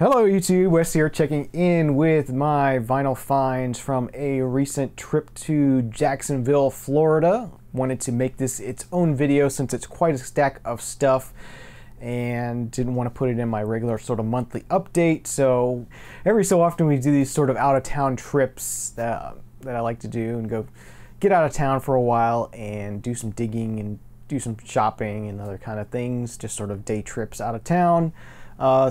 Hello YouTube, Wes here checking in with my vinyl finds from a recent trip to Jacksonville, Florida. Wanted to make this its own video since it's quite a stack of stuff and didn't want to put it in my regular sort of monthly update. So every so often we do these sort of out-of-town trips that I like to do and go get out of town for a while and do some digging and do some shopping and other kind of things, just sort of day trips out of town.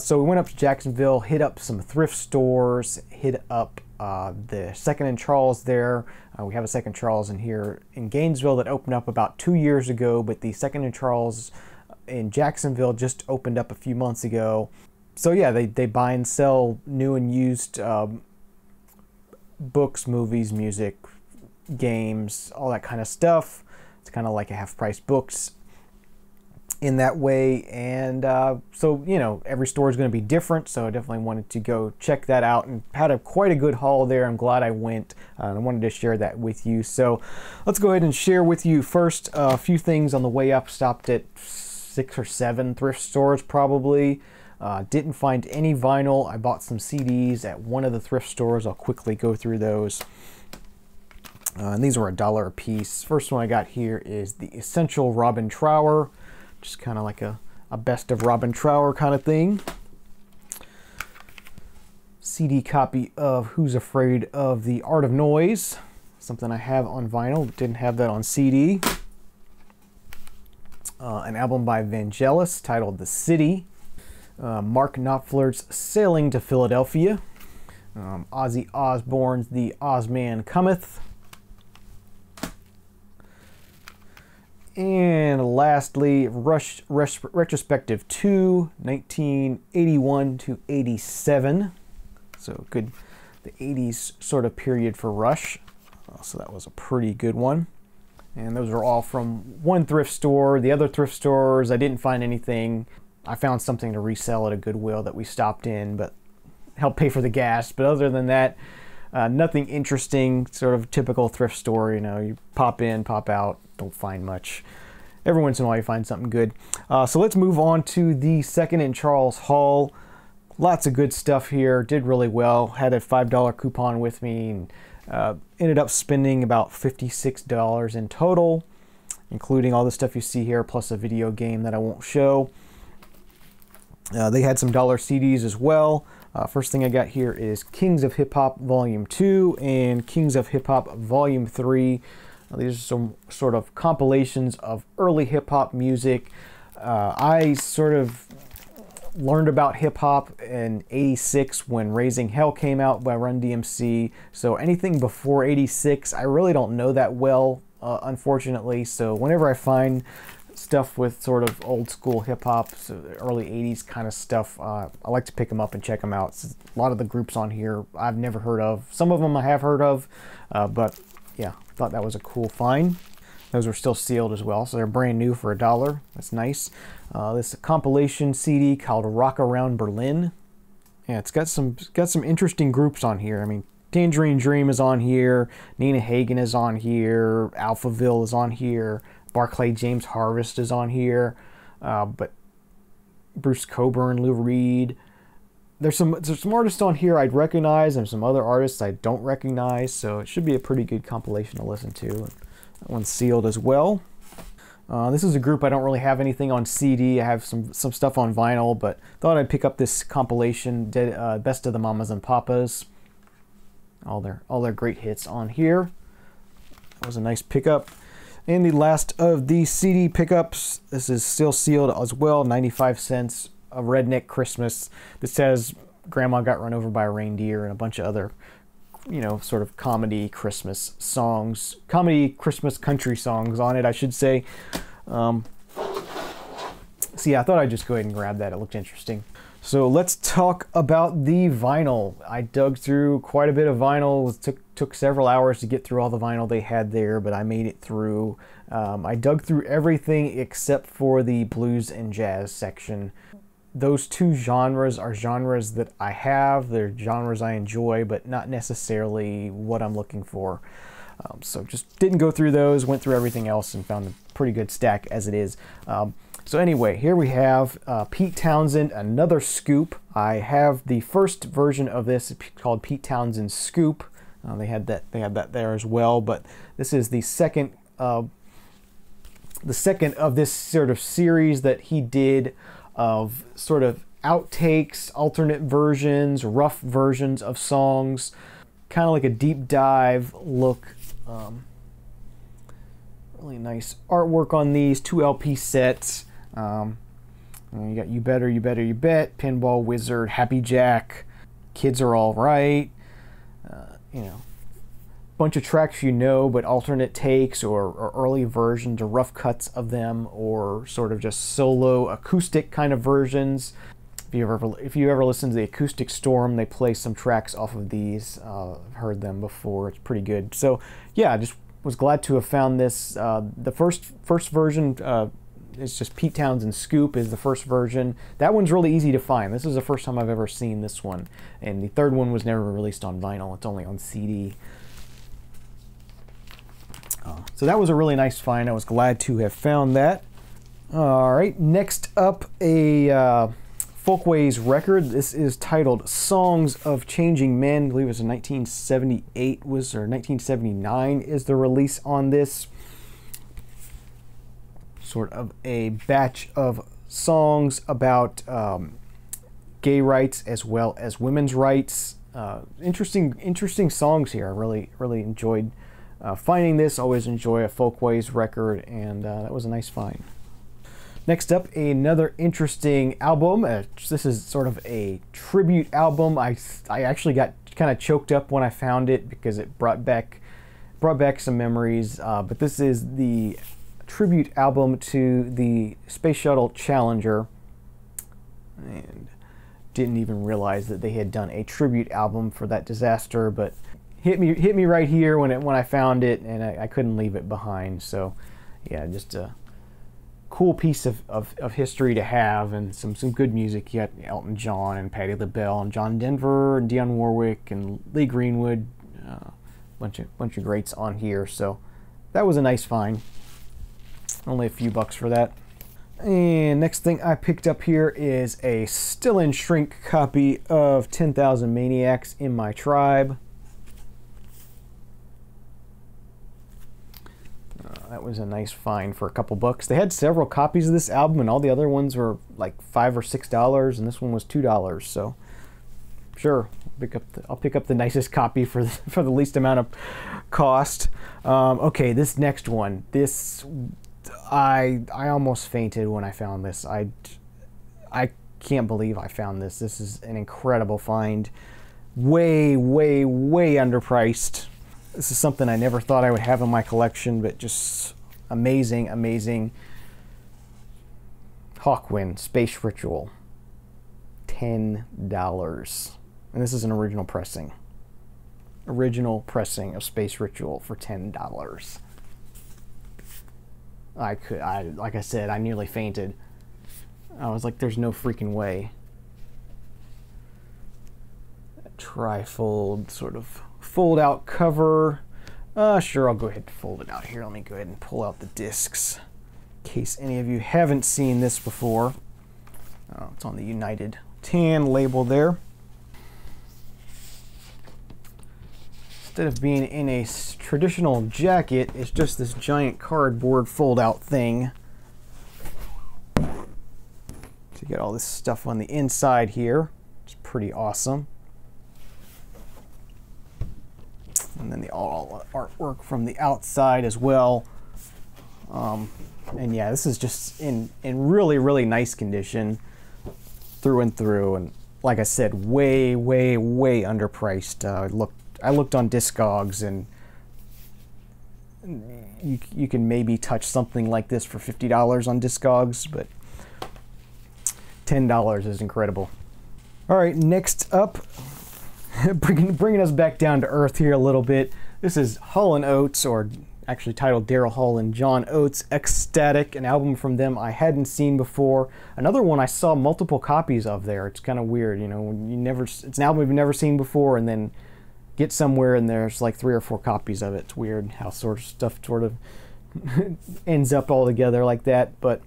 So we went up to Jacksonville, hit up some thrift stores, hit up the Second and Charles there. We have a Second Charles in here in Gainesville that opened up about 2 years ago, but the Second and Charles in Jacksonville just opened up a few months ago. So yeah, they buy and sell new and used books, movies, music, games, all that kind of stuff. It's kind of like a half-price books in that way, and so you know, every store is going to be different, so I definitely wanted to go check that out and had quite a good haul there. I'm glad I went, and I wanted to share that with you. So let's go ahead and share with you first a few things on the way up. Stopped at 6 or 7 thrift stores probably. Didn't find any vinyl. I bought some CDs at one of the thrift stores. I'll quickly go through those. And these were $1 a piece. First one I got here is the Essential Robin Trower. Just kind of like a best of Robin Trower kind of thing. CD copy of Who's Afraid of the Art of Noise. Something I have on vinyl. Didn't have that on CD. An album by Vangelis titled The City. Mark Knopfler's Sailing to Philadelphia. Ozzy Osbourne's The Ozman Cometh. And lastly, Rush Retrospective 2, 1981 to 87. So good, the 80s sort of period for Rush. So that was a pretty good one. And those are all from one thrift store. The other thrift stores, I didn't find anything. I found something to resell at a Goodwill that we stopped in, but helped pay for the gas. But other than that, nothing interesting, sort of typical thrift store. You know, you pop in, pop out, don't find much. Every once in a while you find something good. So let's move on to the Second and Charles haul. Lots of good stuff here. Did really well. Had a $5 coupon with me and ended up spending about $56 in total, including all the stuff you see here, plus a video game that I won't show. They had some dollar CDs as well. First thing I got here is Kings of Hip Hop Volume 2 and Kings of Hip Hop Volume 3. These are some sort of compilations of early hip hop music. I sort of learned about hip hop in '86 when Raising Hell came out by Run DMC. So anything before '86, I really don't know that well, unfortunately. So whenever I find stuff with sort of old school hip hop, so early 80s kind of stuff, I like to pick them up and check them out. A lot of the groups on here I've never heard of. Some of them I have heard of, but yeah, thought that was a cool find. Those are still sealed as well, so they're brand new for $1. That's nice. This compilation CD called Rock Around Berlin. Yeah, it's got some interesting groups on here. I mean, Tangerine Dream is on here, Nina Hagen is on here, Alphaville is on here, Barclay James Harvest is on here, but Bruce Cockburn, Lou Reed. There's some artists on here I'd recognize and some other artists I don't recognize, so it should be a pretty good compilation to listen to. That one's sealed as well. This is a group I don't really have anything on CD. I have some stuff on vinyl, but thought I'd pick up this compilation, Best of the Mamas and Papas. All their great hits on here. That was a nice pickup. And the last of these CD pickups, this is still sealed as well, 95 cents, a Redneck Christmas. This says Grandma Got Run Over by a Reindeer and a bunch of other, you know, sort of comedy Christmas songs, comedy Christmas country songs on it, I should say. So yeah, I thought I'd just go ahead and grab that. It looked interesting. So let's talk about the vinyl. I dug through quite a bit of vinyl. It took several hours to get through all the vinyl they had there, but I made it through. I dug through everything except for the blues and jazz section. Those two genres are genres that I have. They're genres I enjoy, but not necessarily what I'm looking for. So just didn't go through those, went through everything else and found pretty good stack as it is. So anyway, here we have Pete Townsend, another scoop. I have the first version of this called Pete Townsend Scoop. They had that there as well, but this is the second of this sort of series that he did of sort of outtakes, alternate versions, rough versions of songs, kind of like a deep dive look. Really nice artwork on these 2 LP sets. You got You Better, You Better, You Bet, Pinball Wizard, Happy Jack, Kids Are All Right, you know, bunch of tracks you know, but alternate takes or early versions or rough cuts of them, or sort of just solo acoustic kind of versions. If you ever listen to the Acoustic Storm, they play some tracks off of these. I've heard them before. It's pretty good. So yeah, I just was glad to have found this. The first version is just Pete Townsend Scoop is the first version. That one's really easy to find. This is the first time I've ever seen this one, and the third one was never released on vinyl. It's only on CD. So that was a really nice find. I was glad to have found that. All right, next up, a SupraWes record. This is titled Songs of Changing Men. I believe it was in 1978 or 1979 is the release on this. Sort of a batch of songs about gay rights as well as women's rights. Interesting songs here. I really enjoyed finding this. Always enjoy a SupraWes record, and that was a nice find. Next up, another interesting album. This is sort of a tribute album. I actually got kind of choked up when I found it because it brought back some memories. But this is the tribute album to the Space Shuttle Challenger, and didn't even realize that they had done a tribute album for that disaster. But hit me right here when I found it, and I couldn't leave it behind. So yeah, just a cool piece of history to have, and some good music. You got Elton John and Patti LaBelle and John Denver and Dionne Warwick and Lee Greenwood, bunch of greats on here. So that was a nice find. Only a few bucks for that. And next thing I picked up here is a still in shrink copy of 10,000 Maniacs in My Tribe. That was a nice find for a couple bucks. They had several copies of this album, and all the other ones were like $5 or $6, and this one was $2. So sure, I'll pick up the nicest copy for the least amount of cost. Okay, this next one. I almost fainted when I found this. I can't believe I found this. This is an incredible find. Way underpriced. This is something I never thought I would have in my collection, but just amazing. Hawkwind Space Ritual. $10. And this is an original pressing. Original pressing of Space Ritual for $10. Like I said, I nearly fainted. I was like, there's no freaking way. A trifold sort of fold out cover. Sure, I'll go ahead and fold it out here. Let me go ahead and pull out the discs in case any of you haven't seen this before. It's on the United Tan label there. Instead of being in a traditional jacket, it's just this giant cardboard fold out thing. To get all this stuff on the inside here. It's pretty awesome. And then the all artwork from the outside as well. And yeah, this is just in really nice condition through and through. And like I said, way underpriced. I looked on Discogs, and you can maybe touch something like this for $50 on Discogs, but $10 is incredible. All right, next up, bringing us back down to earth here a little bit. This is Hall & Oates, or actually titled Daryl Hall and John Oates, Ecstatic, an album from them I hadn't seen before. Another one I saw multiple copies of there. It's kind of weird, you know, when it's an album you've never seen before, and then get somewhere and there's like 3 or 4 copies of it. It's weird how stuff sort of ends up all together like that. But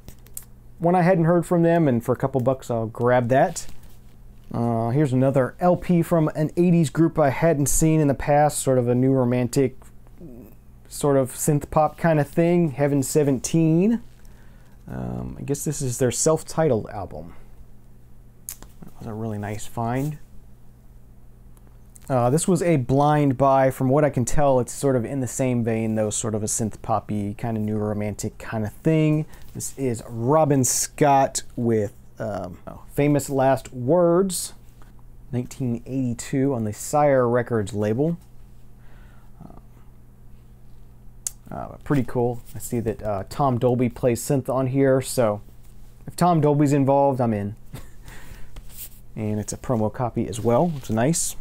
when I hadn't heard from them, and for a couple bucks, I'll grab that. Here's another LP from an 80s group I hadn't seen in the past, sort of a new romantic, sort of synth pop kind of thing, Heaven 17. I guess this is their self-titled album. That was a really nice find. This was a blind buy. From what I can tell, it's sort of in the same vein, though, sort of a synth poppy, kind of new romantic kind of thing. This is Robin Scott with Famous Last Words, 1982 on the Sire Records label. Pretty cool. I see that Tom Dolby plays synth on here, so if Tom Dolby's involved, I'm in. And it's a promo copy as well, which is nice.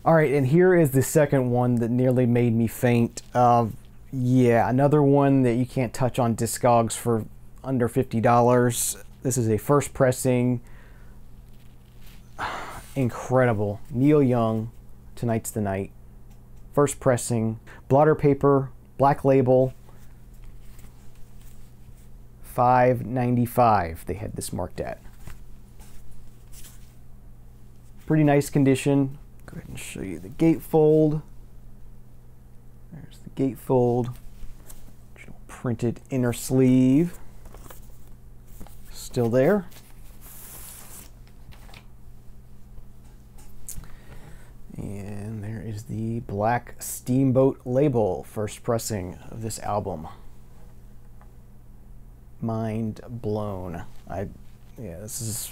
All right, and here is the second one that nearly made me faint. Yeah, another one that you can't touch on Discogs for under $50. This is a first pressing. Incredible. Neil Young, Tonight's the Night. First pressing, blotter paper, black label, $5.95 they had this marked at. Pretty nice condition. Go ahead and show you the gatefold. There's the gatefold. Printed inner sleeve. Still there. And there is the black Steamboat label, first pressing of this album. Mind blown. Yeah, this is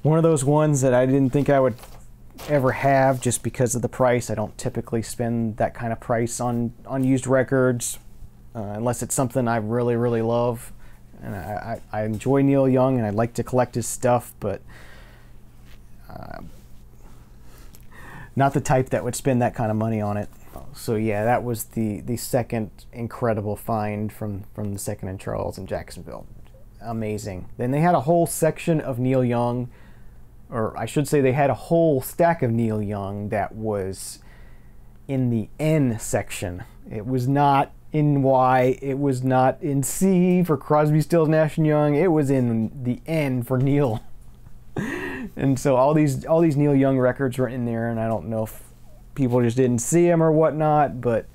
one of those ones that I didn't think I would ever have just because of the price. I don't typically spend that kind of price on used records unless it's something I really, really love. And I enjoy Neil Young and I like to collect his stuff, but not the type that would spend that kind of money on it. So yeah, that was the second incredible find from the Second and Charles in Jacksonville. Amazing. Then they had a whole section of Neil Young, or I should say they had a whole stack of Neil Young that was in the N section. It was not in Y, it was not in C for Crosby, Stills, Nash & Young, it was in the N for Neil. And so all these Neil Young records were in there, and I don't know if people just didn't see them or whatnot, but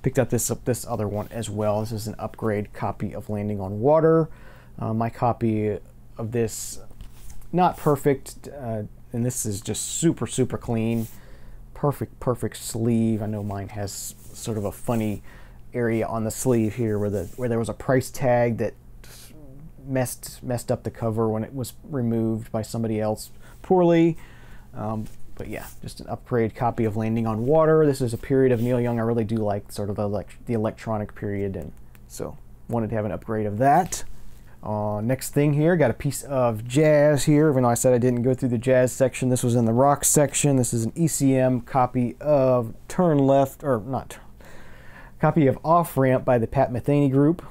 picked up this other one as well. This is an upgrade copy of Landing on Water. My copy of this, not perfect, and this is just super, super clean. Perfect sleeve. I know mine has sort of a funny area on the sleeve here where there was a price tag that messed up the cover when it was removed by somebody else poorly. But yeah, just an upgrade copy of Landing on Water. This is a period of Neil Young I really do like, sort of the electronic period, and so wanted to have an upgrade of that. Next thing here, got a piece of jazz here. Even though I said I didn't go through the jazz section, this was in the rock section. This is an ECM copy of copy of Off Ramp by the Pat Metheny Group.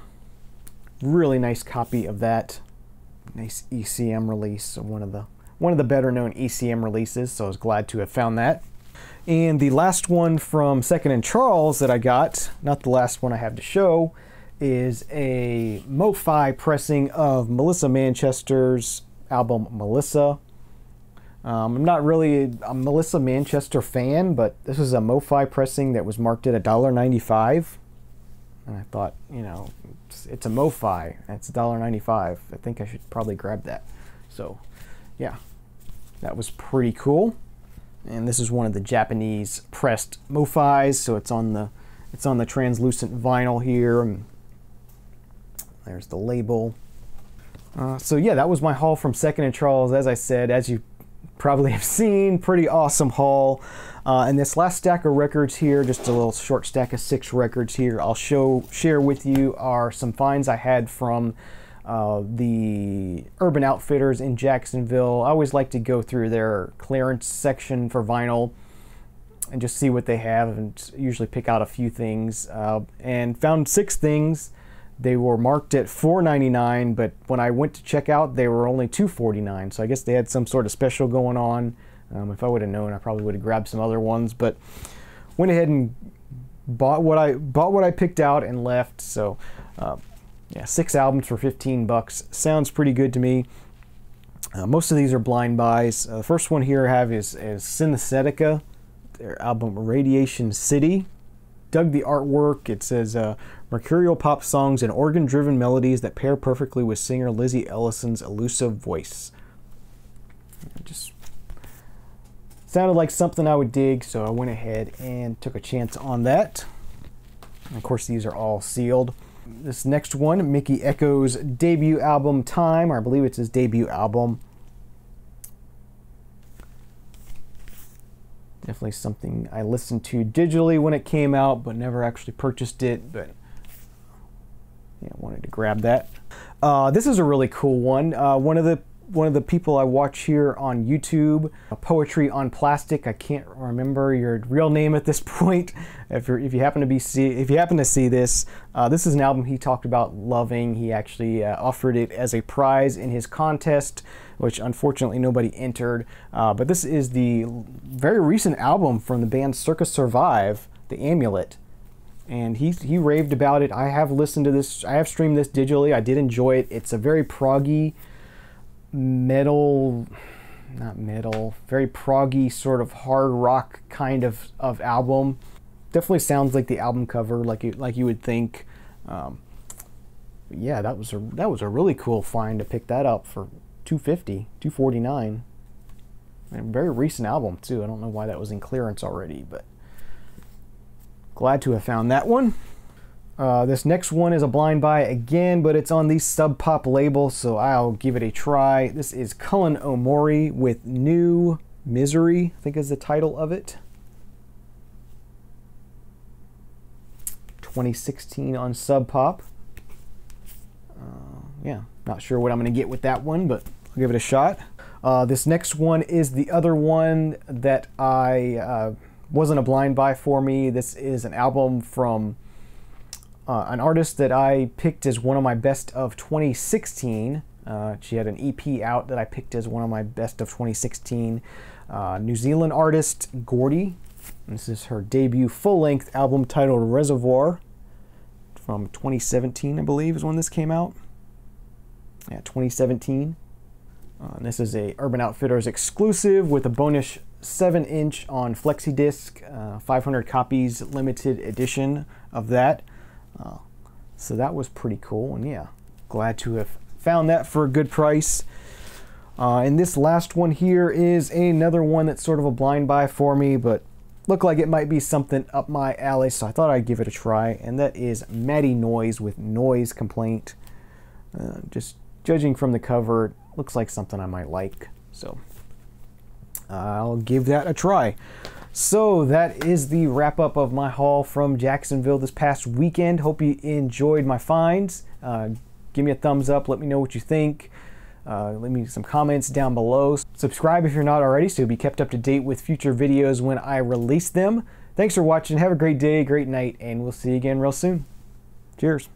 Really nice copy of that. Nice ECM release, one of the better known ECM releases, so I was glad to have found that. And the last one from Second and Charles that I got, not the last one I have to show, is a MoFi pressing of Melissa Manchester's album Melissa. I'm not really a Melissa Manchester fan, but this is a MoFi pressing that was marked at $1.95. And I thought, you know, it's a MoFi, it's $1.95. I think I should probably grab that. So, yeah, that was pretty cool. And this is one of the Japanese pressed MoFis, so it's on the translucent vinyl here. And there's the label. So yeah, that was my haul from Second and Charles. As I said, as you probably have seen, pretty awesome haul. And this last stack of records here, just a little short stack of 6 records here, I'll share with you are some finds I had from the Urban Outfitters in Jacksonville. I always like to go through their clearance section for vinyl and just see what they have, and usually pick out a few things. And found 6 things. They were marked at $4.99, but when I went to check out, they were only $2.49. So I guess they had some sort of special going on. If I would have known, I probably would have grabbed some other ones, but went ahead and bought what I picked out and left. So yeah, 6 albums for 15 bucks. Sounds pretty good to me. Most of these are blind buys. The first one here I have is Synesthetica, their album Radiation City. Dug the artwork. It says mercurial pop songs and organ-driven melodies that pair perfectly with singer Lizzie Ellison's elusive voice. It just sounded like something I would dig, so I went ahead and took a chance on that. And of course, these are all sealed. This next one, Mickey Echo's debut album Time, or I believe it's his debut album. Definitely something I listened to digitally when it came out, but never actually purchased it, but yeah, wanted to grab that. This is a really cool one. One of the people I watch here on YouTube, Poetry on Plastic. I can't remember your real name at this point. If you happen to see this, this is an album he talked about loving. He actually offered it as a prize in his contest, which unfortunately nobody entered. But this is the very recent album from the band Circa Survive, The Amulet. And he raved about it. I have listened to this. I have streamed this digitally. I did enjoy it. It's a very proggy, very proggy sort of hard rock kind of album. Definitely sounds like the album cover, like you would think. Yeah, that was a really cool find to pick that up for $250, $249. And very recent album too. I don't know why that was in clearance already, but glad to have found that one. This next one is a blind buy again, but it's on the Sub Pop label, so I'll give it a try. This is Cullen Omori with New Misery, I think is the title of it. 2016 on Sub Pop. Yeah, not sure what I'm going to get with that one, but I'll give it a shot. This next one is the other one that wasn't a blind buy for me. This is an album from an artist that I picked as one of my best of 2016. She had an EP out that I picked as one of my best of 2016. New Zealand artist Gordy. This is her debut full-length album titled Reservoir from 2017, I believe, is when this came out. Yeah, 2017. This is a Urban Outfitters exclusive with a bonus 7-inch on FlexiDisc, 500 copies limited edition of that. So that was pretty cool, and yeah, glad to have found that for a good price. And this last one here is another one that's sort of a blind buy for me, but looked like it might be something up my alley, so I thought I'd give it a try, and that is Maddie Noise with Noise Complaint. Just judging from the cover, it looks like something I might like, so I'll give that a try. So that is the wrap up of my haul from Jacksonville this past weekend. Hope you enjoyed my finds. Give me a thumbs up, let me know what you think. Leave me some comments down below. Subscribe if you're not already so you'll be kept up to date with future videos when I release them. Thanks for watching, have a great day, great night, and we'll see you again real soon. Cheers.